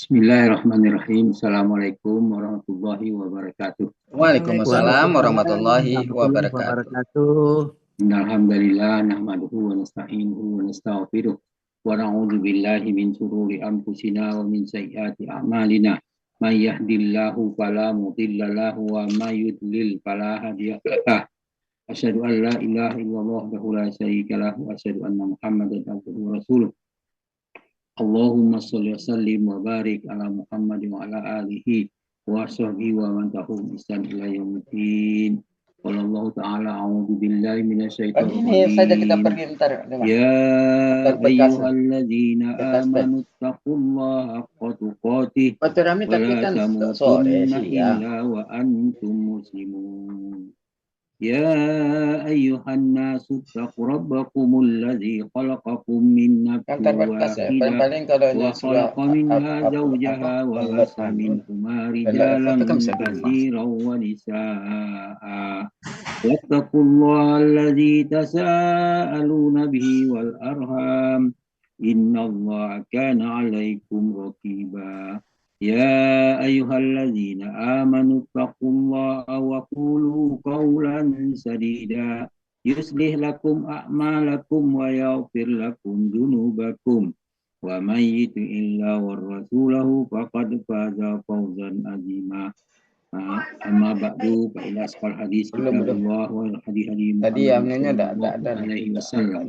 Bismillahirrahmanirrahim. Assalamualaikum warahmatullahi wabarakatuh. Waalaikumsalam warahmatullahi wabarakatuh. Alhamdulillah nahmaduhu wa nasta'inuhu wa nastaghfiruh wa na'udzu billahi min shururi anfusina wa min sayyiati a'malina. May yahdihillahu fala mudilla lahu wa may yudlil fala hadiya lahu. Asyhadu an la ilaha illallah wahdahu la syarika lahu wa asyhadu anna Muhammadan abduhu wa rasuluh. Allahumma sholli wa sallim wa barik ala Muhammad wa ala alihi wa sahbihi wa man tabi'ahum bi ihsan ila yaumil Wallahu ta'ala a'udzu billahi minasyaitonir rajim. Ya ayyuhalladzina amanu taqullaha haqqa tuqatih wa la tamutunna illa wa antum muslimun. يا أيها الناس اتقوا ربكم الذي خلقكم من نفس واحدة وخلق منها زوجها وبث منهما رجالا كثيرا ونساء واتقوا الله الذي تساءلون به والأرحام إن الله كان عليكم رقيبا يا أيها الذين آمنوا اتقوا الله وقولوا قولا سديدا يصلح لكم أعمالكم ويغفر لكم ذنوبكم ومن يطع الله ورسوله فقد فاز فوزا عظيما أما بعد فإن أصدق الحديث كتاب الله والحديث محمد صلى الله عليه وسلم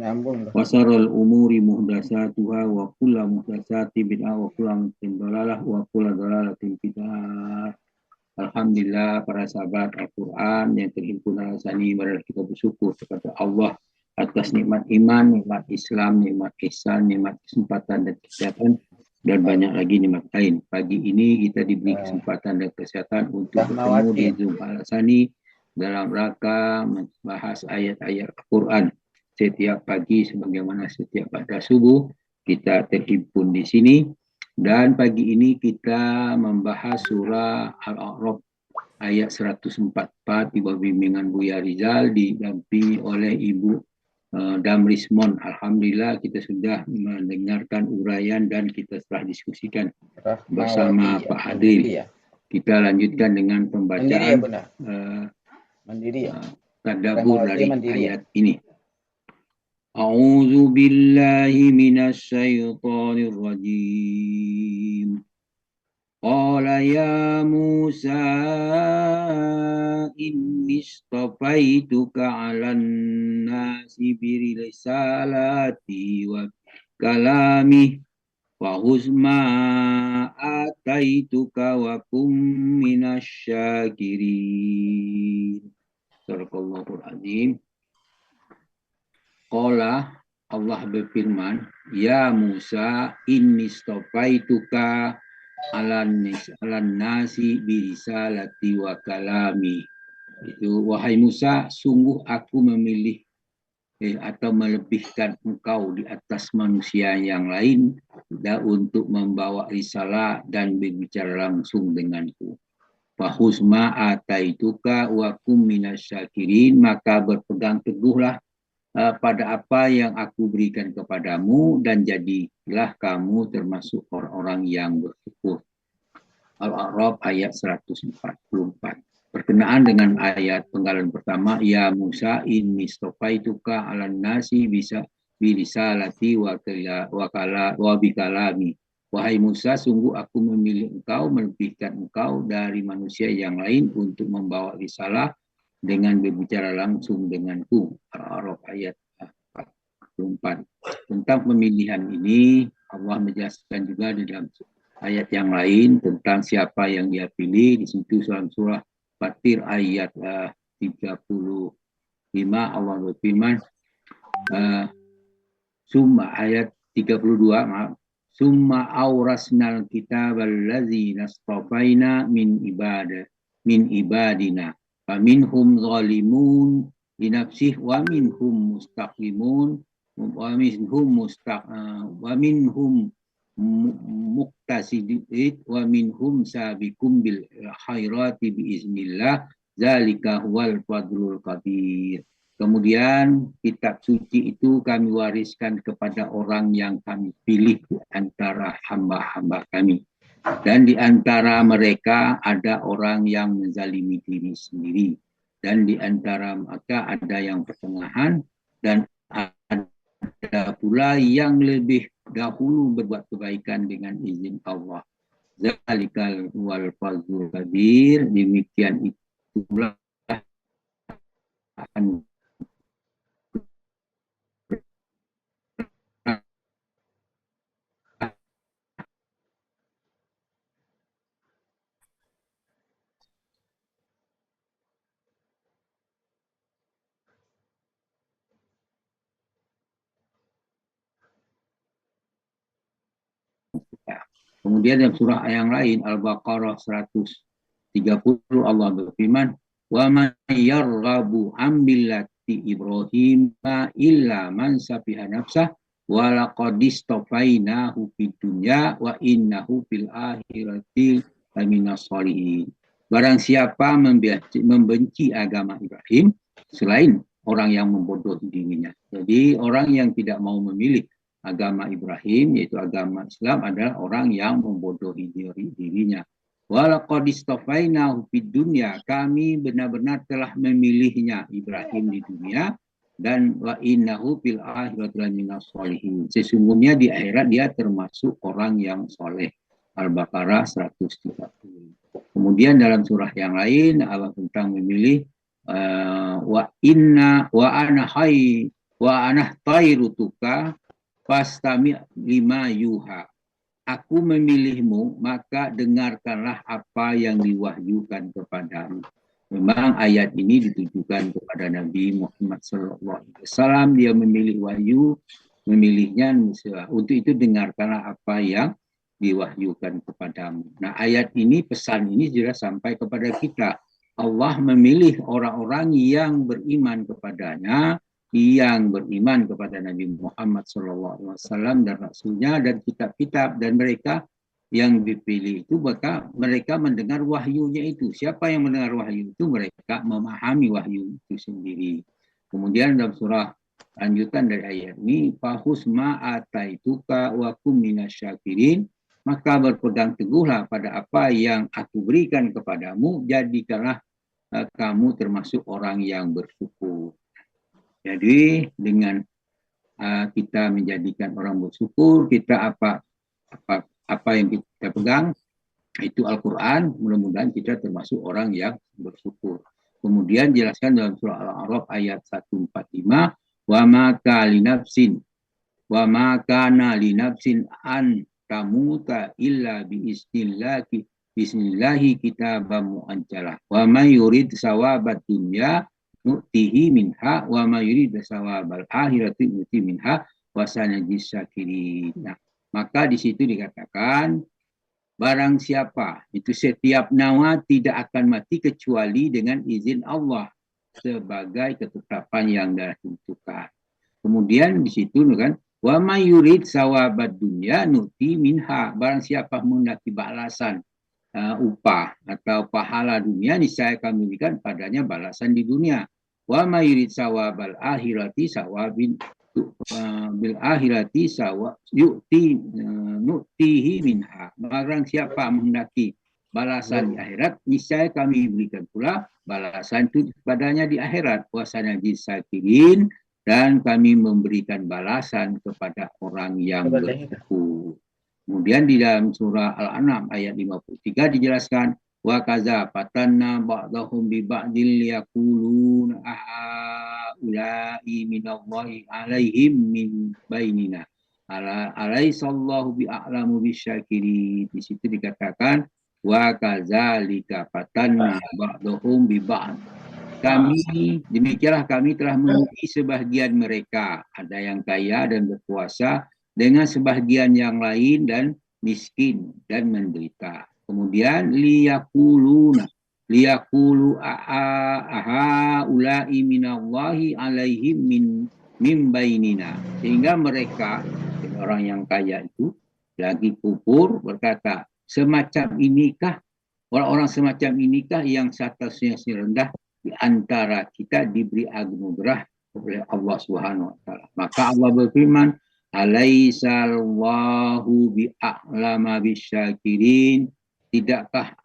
وشر الأمور محدثاتها وكل محدثات بدعة وكل بدعة ضلالة وكل ضلالة في النار. Alhamdulillah para sahabat Al-Quran yang terhimpun rasani, marilah kita bersyukur kepada Allah atas nikmat iman, nikmat Islam, nikmat ihsan, nikmat kesempatan dan kesehatan, dan banyak lagi nikmat lain. Pagi ini kita diberi kesempatan dan kesehatan untuk bertemu di Zoom Al-Asani dalam rangka membahas ayat-ayat Al-Quran. Setiap pagi sebagaimana setiap pada subuh kita terhimpun di sini. Dan pagi ini kita membahas surah Al-A'raf ayat 144 di bawah bimbingan Buya Rizal didampingi oleh Ibu Damrismon. Alhamdulillah kita sudah mendengarkan uraian dan kita telah diskusikan bersama Pak Hadril. Kita lanjutkan dengan pembacaan tadabbur dari ayat ini. A'udzu billahi minasy syaithanir rajim. Qala ya Musa inni istafaituka 'alan nasi bi risalati wa kalami wa huzma ataituka wa kum minasyakirin. Sadaqallahul azim. Qala, Allah berfirman, ya Musa inni istafaituka alan nasi birisalati wa kalami. Itu wahai Musa, sungguh aku memilih atau melebihkan engkau di atas manusia yang lain untuk membawa risalah dan berbicara langsung denganku. Fahusma ataituka wa kum minasyakirin, maka berpegang teguhlah pada apa yang aku berikan kepadamu dan jadilah kamu termasuk orang-orang yang bersyukur. Al-A'raf ayat 144. Berkenaan dengan ayat penggalan pertama, ya Musa inni istafaituka 'alan nasi birisalati wa bikalami. Wahai Musa, sungguh aku memilih engkau, melebihkan engkau dari manusia yang lain untuk membawa risalah dengan berbicara langsung denganku. Al-A'raf ayat 44. Tentang pemilihan ini Allah menjelaskan juga di dalam ayat yang lain tentang siapa yang dia pilih. Di situ surah Fatir ayat 35 Allah berfirman summa ayat 32 maaf summa aurasnal kitabal ladzina istafaina min ibadina faminhum zalimun linafsih wa minhum mustaqimun wa minhum muqtasidid wa minhum sabiqum bil khairati biiznillah zalika huwal fadlul kabir. Kemudian kitab suci itu kami wariskan kepada orang yang kami pilih di antara hamba-hamba kami. Dan di antara mereka ada orang yang menzalimi diri sendiri. Dan di antara mereka ada yang pertengahan dan ada pula yang lebih dahulu berbuat kebaikan dengan izin Allah. Zalikal wal fazlul kabir, demikian itulah akan Kemudian dalam surah yang lain Al-Baqarah 130 Allah berfirman, "Wa man yarghabu an millati Ibrahim illa man safiha nafsah wa laqad istafainahu fid dunya wa innahu fil akhirati laminas sholihin." Barang siapa membenci agama Ibrahim selain orang yang membodohi dirinya. Jadi orang yang tidak mau memilih agama Ibrahim, yaitu agama Islam, adalah orang yang membodohi dirinya. Walaqad istafainahu fid dunya, kami benar-benar telah memilihnya Ibrahim di dunia, dan wa innahu fil akhirati laminas sholihin. Sesungguhnya di akhirat dia termasuk orang yang soleh. Al-Baqarah 130. Kemudian dalam surah yang lain Allah tentang memilih wa ana khairutuka fastami lima yuha. Aku memilihmu, maka dengarkanlah apa yang diwahyukan kepadamu. Memang ayat ini ditujukan kepada Nabi Muhammad SAW. Dia memilih wahyu, memilihnya untuk itu dengarkanlah apa yang diwahyukan kepadamu. Nah, ayat ini, pesan ini sudah sampai kepada kita. Allah memilih orang-orang yang beriman kepadanya, yang beriman kepada Nabi Muhammad SAW dan Rasulnya dan kitab-kitab, dan mereka yang dipilih itu maka mereka mendengar wahyunya itu. Siapa yang mendengar wahyu itu? Mereka memahami wahyu itu sendiri. Kemudian dalam surah lanjutan dari ayat ini, fahus ma'ataituka wa kum minasyakirin, maka berpegang teguhlah pada apa yang aku berikan kepadamu, jadikanlah kamu termasuk orang yang bersyukur. Jadi dengan kita menjadikan orang bersyukur, kita apa yang kita pegang itu Al-Quran, mudah-mudahan kita termasuk orang yang bersyukur. Kemudian jelaskan dalam surah Al-A'raf ayat 145, wa ma kana li nafsin an tamuta illa bismillahi kitabam mu'ajjalah wa may yurid sawabat dunya nu'tihi minha wa may yurid sawabal akhirati nu'tihi minha wa sanajis syakirin. Nah, maka di situ dikatakan barang siapa, itu setiap nyawa tidak akan mati kecuali dengan izin Allah sebagai ketetapan yang dah ditentukan. Kemudian di situ kan, wa may yurid sawabad dunya nuti minha, barang siapa menghendaki balasan upah atau pahala dunia, niscaya kami berikan padanya balasan di dunia. Wa may yurid sawabal akhirati sawabin bil akhirati sawa nu'tihi minha, barang siapa menghendaki balasan di akhirat, niscaya kami berikan pula balasan itu padanya di akhirat. Wasana jisakirin, dan kami memberikan balasan kepada orang yang bersyukur. Kemudian di dalam surah Al-An'am ayat 53 dijelaskan, wa kaza fatanna ba'dahum bi ba'dil yaquluna ulai minallahi alaihim min bainina alaisallahu bi'a'lamu bisyakirin. Di situ dikatakan wa kadzalika fatanna ba'dahum bi ba'd, kami demikianlah kami telah menguji sebahagian mereka, ada yang kaya dan berkuasa, dengan sebahagian yang lain dan miskin dan menderita. Kemudian liyaqulu ulai minallahi alaihim min bainina, sehingga mereka orang yang kaya itu lagi kufur berkata, semacam inikah orang-orang semacam inikah yang statusnya rendah di antara kita diberi anugerah oleh Allah Subhanahu wa taala. Maka Allah berfirman, Alaisallahu bi'a'lama bisyakirin. Tidakkah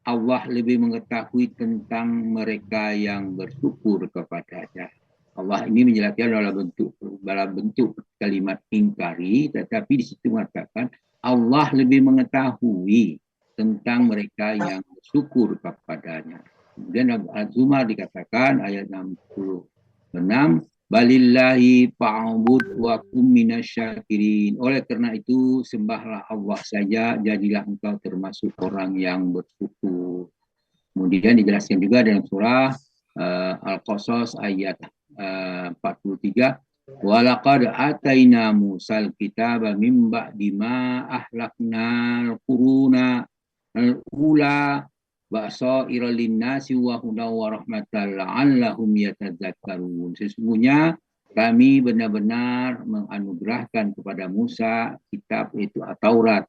Allah lebih mengetahui tentang mereka yang bersyukur kepadanya. Allah ini menjelaskan dalam bentuk kalimat ingkari, tetapi di situ mengatakan Allah lebih mengetahui tentang mereka yang bersyukur kepadanya. Kemudian Az-Zumar dikatakan ayat 66, balillahi fa'bud wa kum minasyakirin. Oleh karena itu sembahlah Allah saja, jadilah engkau termasuk orang yang bersyukur. Kemudian dijelaskan juga dalam surah Al-Qasas ayat 43, walaqad ataina Musal kitaba min ba'di ma ahlaknal quruna al-ula basaira linnasi wa hudaw wa rahmatan la'allahum yatadzakkarun. Sesungguhnya kami benar-benar menganugerahkan kepada Musa kitab itu Taurat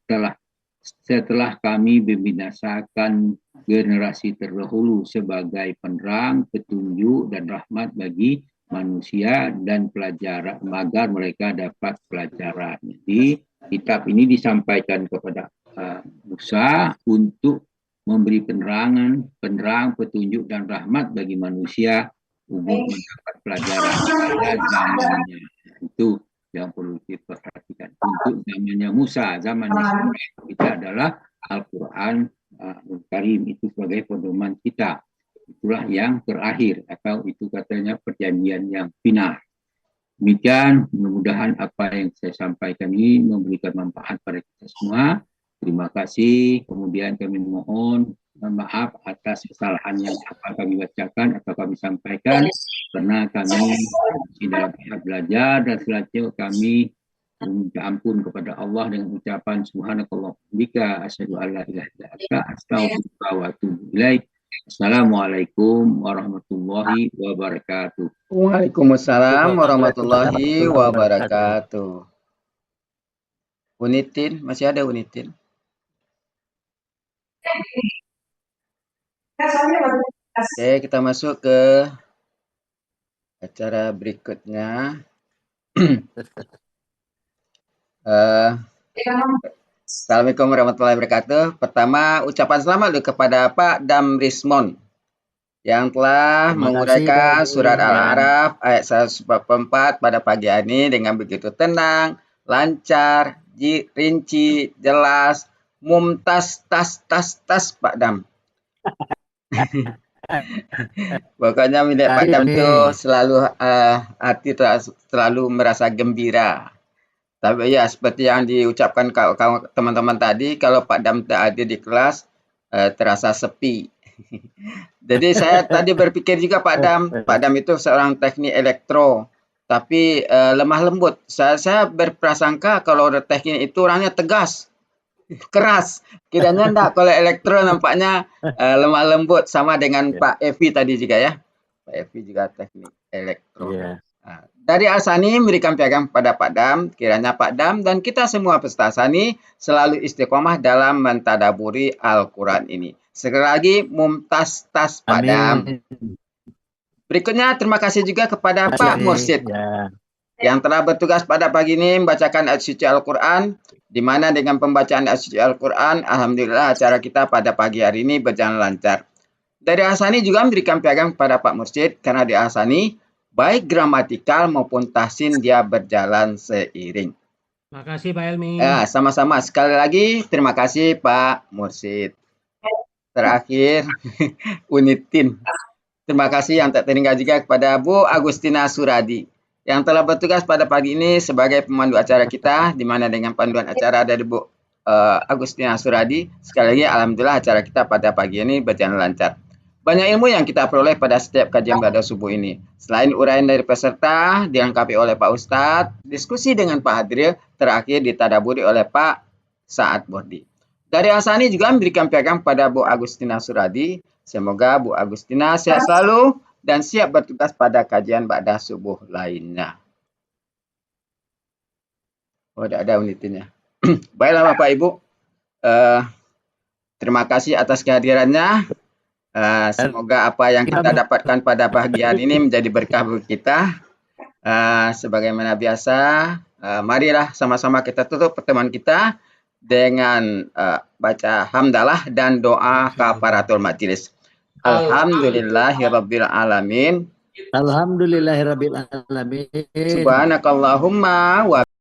setelah kami membinasakan generasi terdahulu sebagai penerang, petunjuk dan rahmat bagi manusia dan pelajaran agar mereka dapat pelajaran. Jadi kitab ini disampaikan kepada Musa untuk memberi penerang, petunjuk dan rahmat bagi manusia untuk mendapat pelajaran pada zamannya. Itu yang perlu diperhatikan. Untuk zamannya Musa, zamannya kita adalah Al-Quran Al-Karim, itu sebagai pedoman kita. Itulah yang terakhir, atau itu katanya perjanjian yang final. Demikian, mudah-mudahan apa yang saya sampaikan ini memberikan manfaat pada kita semua. Terima kasih. Kemudian kami mohon maaf atas kesalahan yang kami bacakan atau kami sampaikan, karena kami masih dalam tahap belajar, dan selanjutnya kami meminta ampun kepada Allah dengan ucapan subhanakallah bika asyhadu an la ilaha illa anta astaghfiruka wa atubu ilaik. Assalamualaikum warahmatullahi wabarakatuh. Waalaikumsalam warahmatullahi wabarakatuh. Unitin, masih ada Unitin? Oke, kita masuk ke acara berikutnya. Assalamualaikum warahmatullahi wabarakatuh. Pertama, ucapan selamat dulu kepada Pak Damrismon yang telah menguraikan surat Al-A'raf ayat 144 pada pagi hari ini dengan begitu tenang, lancar, rinci, jelas, mumtaz, tas Pak Dam. Pokoknya milik Pak Dam itu selalu hati selalu merasa gembira. Tapi ya seperti yang diucapkan teman-teman tadi, kalau Pak Dam tak ada di kelas terasa sepi. Jadi saya tadi berpikir juga Pak Dam itu seorang teknik elektro, tapi lemah lembut. Saya berprasangka kalau teknik itu orangnya tegas, keras. Kiranya enggak, kalau elektro nampaknya lemah lembut, sama dengan Pak Evi tadi juga ya. Pak Evi juga teknik elektro. Yeah. Dari Al-Sani memberikan piagam kepada Pak Dam, kiranya Pak Dam dan kita semua peserta Sani selalu istiqomah dalam mentadaburi Al-Quran ini. Sekali lagi, mumtaz tas Pak Dam. Berikutnya, terima kasih juga kepada Pak Mursyid yang telah bertugas pada pagi ini membacakan ayat suci Al-Quran, di mana dengan pembacaan ayat suci Al-Quran, alhamdulillah acara kita pada pagi hari ini berjalan lancar. Dari Al-Sani juga memberikan piagam kepada Pak Mursyid, karena di Al-Sani baik gramatikal maupun tahsin dia berjalan seiring. Terima kasih Pak Helmi. Ya, sama-sama. Sekali lagi terima kasih Pak Mursyid. Terakhir, Unitin. Terima kasih yang tak terhingga juga kepada Bu Agustina Suradi yang telah bertugas pada pagi ini sebagai pemandu acara kita, di mana dengan panduan acara dari Bu Agustina Suradi. Sekali lagi, alhamdulillah acara kita pada pagi ini berjalan lancar. Banyak ilmu yang kita peroleh pada setiap kajian pada subuh ini. Selain uraian dari peserta, dilengkapi oleh Pak Ustadz, diskusi dengan Pak Hadril, terakhir ditadaburi oleh Pak Sa'ad Bordi. Dari Al-Sani juga memberikan piagam pada Bu Agustina Suradi. Semoga Bu Agustina sehat selalu dan siap bertugas pada kajian pada subuh lainnya. Oh, ada unitinnya. Baiklah Bapak Ibu. Terima kasih atas kehadirannya. Semoga apa yang kita dapatkan pada pagi hari ini menjadi berkah bagi kita. Sebagaimana biasa, marilah sama-sama kita tutup pertemuan kita dengan baca hamdalah dan doa kafaratul majelis. Alhamdulillahirabbil alamin. Alhamdulillahirabbil alamin. Subhanakallahumma wa